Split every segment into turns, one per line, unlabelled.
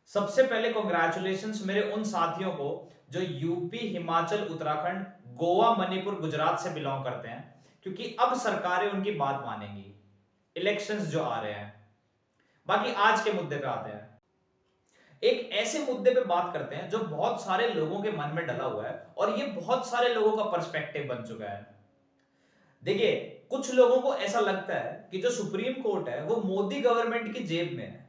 सबसे पहले कॉन्ग्रेचुलेशंस मेरे उन साथियों को जो यूपी, हिमाचल, उत्तराखंड, गोवा, मणिपुर, गुजरात से बिलोंग करते हैं, क्योंकि अब सरकारें उनकी बात मानेंगी। इलेक्शंस जो आ रहे हैं। बाकी आज के मुद्दे पे आते हैं। एक ऐसे मुद्दे पे बात करते हैं जो बहुत सारे लोगों के मन में डला हुआ है और ये बहुत सारे लोगों का पर्सपेक्टिव बन चुका है। देखिए, कुछ लोगों को ऐसा लगता है कि जो सुप्रीम कोर्ट है वो मोदी गवर्नमेंट की जेब में है,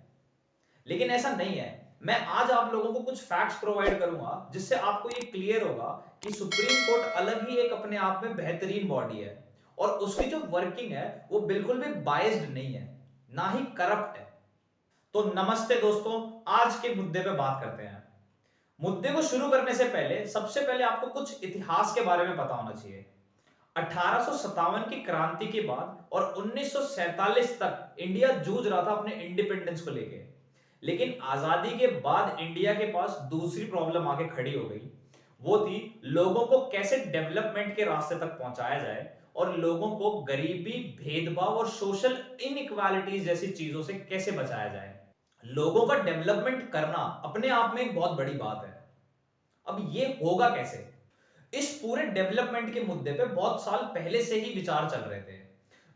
लेकिन ऐसा नहीं है। मैं आज आप लोगों को कुछ फैक्ट्स प्रोवाइड करूंगा जिससे आपको ये क्लियर होगा कि सुप्रीम कोर्ट अलग ही एक अपने आप में बेहतरीन बॉडी है और उसकी जो वर्किंग है वो बिल्कुल भी बायस्ड नहीं है, ना ही करप्ट है। तो नमस्ते दोस्तों, आज के मुद्दे पे बात करते हैं। मुद्दे को शुरू करने से पहले सबसे पहले आपको कुछ इतिहास के बारे में पता होना चाहिए। 1857 की क्रांति के बाद और 1947 तक इंडिया जूझ रहा था अपने इंडिपेंडेंस को लेके। लेकिन आजादी के बाद इंडिया के पास दूसरी प्रॉब्लम आके खड़ी हो गई। वो थी लोगों को कैसे डेवलपमेंट के रास्ते तक पहुंचाया जाए और लोगों को गरीबी, भेदभाव और सोशल इनइक्वालिटीज जैसी चीजों से कैसे बचाया जाए। लोगों का डेवलपमेंट करना अपने आप में एक बहुत बड़ी बात है। अब ये होगा कैसे? इस पूरे डेवलपमेंट के मुद्दे पे बहुत साल पहले से ही विचार चल रहे थे।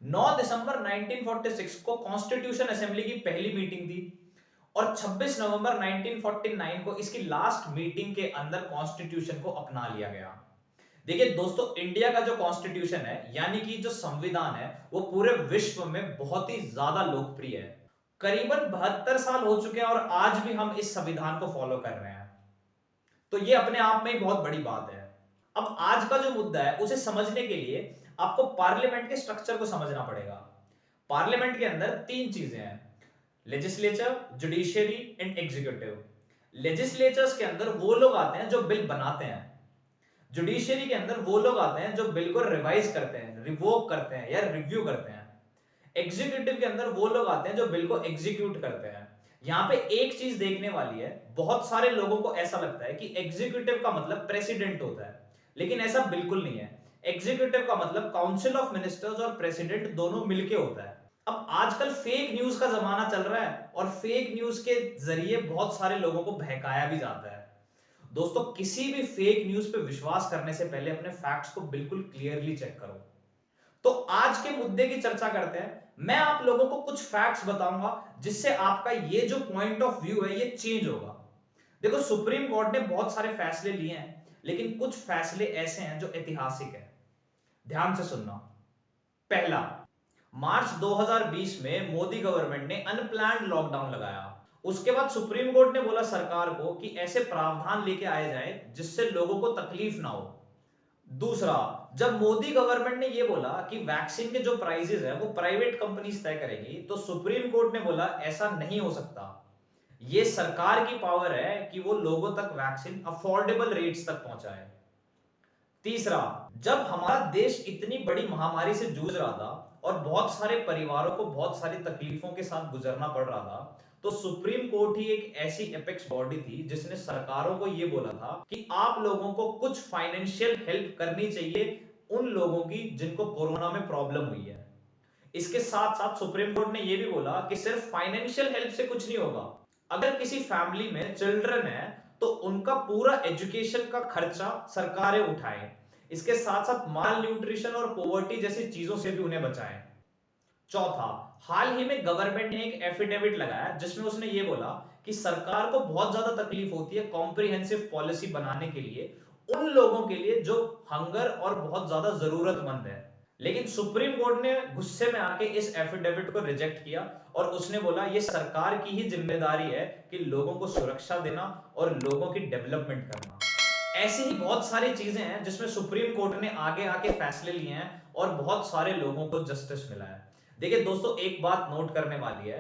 9 दिसंबर 1946 को कॉन्स्टिट्यूशन असेंबली की पहली मीटिंग थी और 26 नवंबर 1949 को इसकी लास्ट मीटिंग के अंदर कॉन्स्टिट्यूशन को अपना लिया गया। देखिए दोस्तों, इंडिया का जो कॉन्स्टिट्यूशन है यानी कि जो संविधान है वो पूरे विश्व में बहुत ही ज्यादा लोकप्रिय है। करीबन 72 साल हो चुके हैं और आज भी हम इस संविधान को फॉलो कर रहे हैं। तो ये अपने आप में बहुत बड़ी बात है। अब आज का जो मुद्दा है उसे समझने के लिए आपको पार्लियामेंट के स्ट्रक्चर को समझना पड़ेगा। पार्लियामेंट के अंदर तीन चीजें हैं: legislature, judiciary and executive. Legislatures के अंदर वो लोग आते हैं जो बिल बनाते हैं। जुडिशियरी के अंदर वो लोग आते हैं जो बिल को रिवाइज करते हैं, रिवोक करते हैं या रिव्यू करते हैं। एग्जीक्यूटिव के अंदर वो लोग आते हैं जो बिल को एग्जीक्यूट करते हैं। यहां पे एक चीज देखने वाली है, बहुत सारे लोगों को ऐसा लगता है कि एग्जीक्यूटिव का मतलब प्रेसिडेंट होता है, लेकिन ऐसा बिल्कुल नहीं है। एग्जीक्यूटिव का मतलब काउंसिल ऑफ मिनिस्टर्स और प्रेसिडेंट दोनों मिलके होता है। अब आजकल फेक न्यूज का जमाना चल रहा है और फेक न्यूज के जरिए बहुत सारे लोगों को बहकाया भी जाता है। दोस्तों, किसी भी फेक न्यूज पे विश्वास करने से पहले अपने फैक्ट्स को बिल्कुल क्लियरली चेक करो। तो आज के मुद्दे की चर्चा करते हैं। मैं आप लोगों को कुछ फैक्ट्स बताऊंगा जिससे आपका ये जो पॉइंट ऑफ व्यू है ये चेंज होगा। देखो, सुप्रीम कोर्ट ने बहुत सारे फैसले लिए हैं, लेकिन कुछ फैसले ऐसे हैं जो ऐतिहासिक है। ध्यान से सुनना। पहला, मार्च 2020 में मोदी गवर्नमेंट ने अनप्लान्ड लॉकडाउन लगाया। उसके बाद सुप्रीम कोर्ट ने बोला सरकार को कि ऐसे प्रावधान लेके आए जाए जिससे लोगों को तकलीफ ना हो। दूसरा, जब मोदी गवर्नमेंट ने ये बोला कि वैक्सीन के जो प्राइसेस है वो प्राइवेट कंपनीज तय करेगी, तो सुप्रीम कोर्ट ने बोला ऐसा नहीं हो सकता। ये सरकार की पावर है कि वो लोगों तक वैक्सीन अफोर्डेबल रेट्स तक पहुंचाए। तीसरा, जब हमारा देश इतनी बड़ी महामारी से जूझ रहा था और बहुत सारे परिवारों को बहुत सारी तकलीफों के साथ गुजरना पड़ रहा था, तो सुप्रीम कोर्ट ही एक ऐसी एपेक्स बॉडी थी जिसने सरकारों को यह बोला था कि आप लोगों को कुछ फाइनेंशियल हेल्प करनी चाहिए उन लोगों की जिनको कोरोना में प्रॉब्लम हुई है। इसके साथ साथ सुप्रीम कोर्ट ने यह भी बोला कि सिर्फ फाइनेंशियल हेल्प से कुछ नहीं होगा। अगर किसी फैमिली में चिल्ड्रन है तो उनका पूरा एजुकेशन का खर्चा सरकारें उठाएं। इसके साथ साथ माल न्यूट्रिशन और पोवर्टी जैसी चीजों से भी उन्हें बचाएं। चौथा, हाल ही में गवर्नमेंट ने एक एफिडेविट लगाया जिसमें उसने ये बोला कि सरकार को बहुत ज्यादा तकलीफ होती है कॉम्प्रिहेंसिव पॉलिसी बनाने के लिए उन लोगों के लिए जो हंगर और बहुत ज्यादा जरूरतमंद है। लेकिन सुप्रीम कोर्ट ने गुस्से में आके इस एफिडेविट को रिजेक्ट किया और उसने बोला ये सरकार की ही जिम्मेदारी है कि लोगों को सुरक्षा देना और लोगों की डेवलपमेंट करना। ऐसी ही बहुत सारी चीजें हैं जिसमें सुप्रीम कोर्ट ने आगे आके फैसले लिए हैं और बहुत सारे लोगों को जस्टिस मिला है। देखिए दोस्तों, एक बात नोट करने वाली है,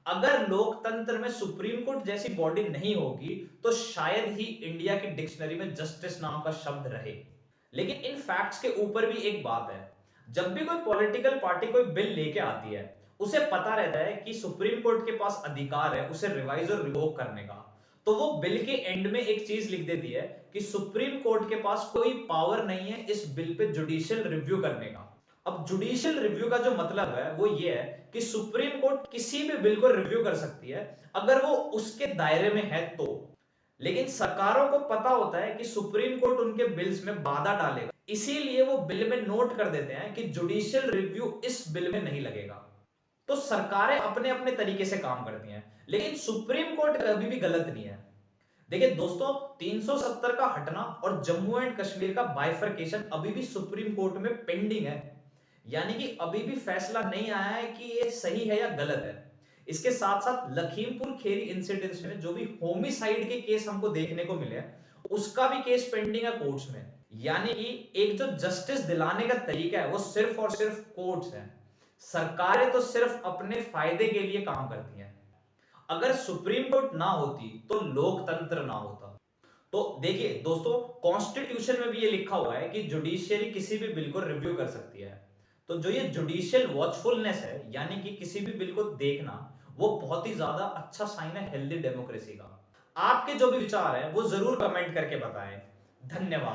अगर लोकतंत्र में सुप्रीम कोर्ट जैसी बॉडी नहीं होगी तो शायद ही इंडिया की डिक्शनरी में जस्टिस नाम का शब्द रहे। लेकिन इन फैक्ट्स के ऊपर भी एक बात है, जब भी कोई पॉलिटिकल पार्टी कोई बिल लेके आती है उसे पता रहता है कि सुप्रीम कोर्ट के पास अधिकार है उसे रिवाइज और रिवोक करने का। तो वो बिल के एंड में एक चीज लिख देती है कि सुप्रीम कोर्ट के पास कोई पावर नहीं है इस बिल पे जुडिशियल रिव्यू करने का। अब जुडिशियल रिव्यू का जो मतलब है वो ये है कि सुप्रीम कोर्ट किसी भी बिल को रिव्यू कर सकती है अगर वो उसके दायरे में है तो। लेकिन सरकारों को पता होता है कि सुप्रीम कोर्ट उनके बिल्स में बाधा डालेगा, इसीलिए वो बिल में नोट कर देते हैं कि जुडिशियल रिव्यू इस बिल में नहीं लगेगा। तो सरकारें अपने अपने तरीके से काम करती हैं, लेकिन सुप्रीम कोर्ट कभी भी गलत नहीं है। देखिए दोस्तों, 370 का हटना और जम्मू एंड कश्मीर का बाइफरकेशन अभी भी सुप्रीम कोर्ट में पेंडिंग है, यानी कि अभी भी फैसला नहीं आया है कि ये सही है या गलत है। इसके साथ साथ लखीमपुर खेरी इंसिडेंट में जो भी होमिसाइड के केस हमको देखने को मिले उसका भी केस पेंडिंग है कोर्ट्स में। यानी कि एक जो जस्टिस दिलाने का तरीका है वो सिर्फ और सिर्फ कोर्ट्स है। सरकारें तो सिर्फ अपने फायदे के लिए काम करती हैं। अगर सुप्रीम कोर्ट ना होती तो लोकतंत्र ना होता। तो देखिए दोस्तों, कॉन्स्टिट्यूशन में भी ये लिखा हुआ है कि जुडिशियरी किसी भी बिल को रिव्यू कर सकती है। तो जो ये जुडिशियल वॉचफुलनेस है, यानी कि किसी भी बिल को देखना, वो बहुत ही ज्यादा अच्छा साइन है हेल्दी डेमोक्रेसी का। आपके जो भी विचार है वो जरूर कमेंट करके बताएं। धन्यवाद।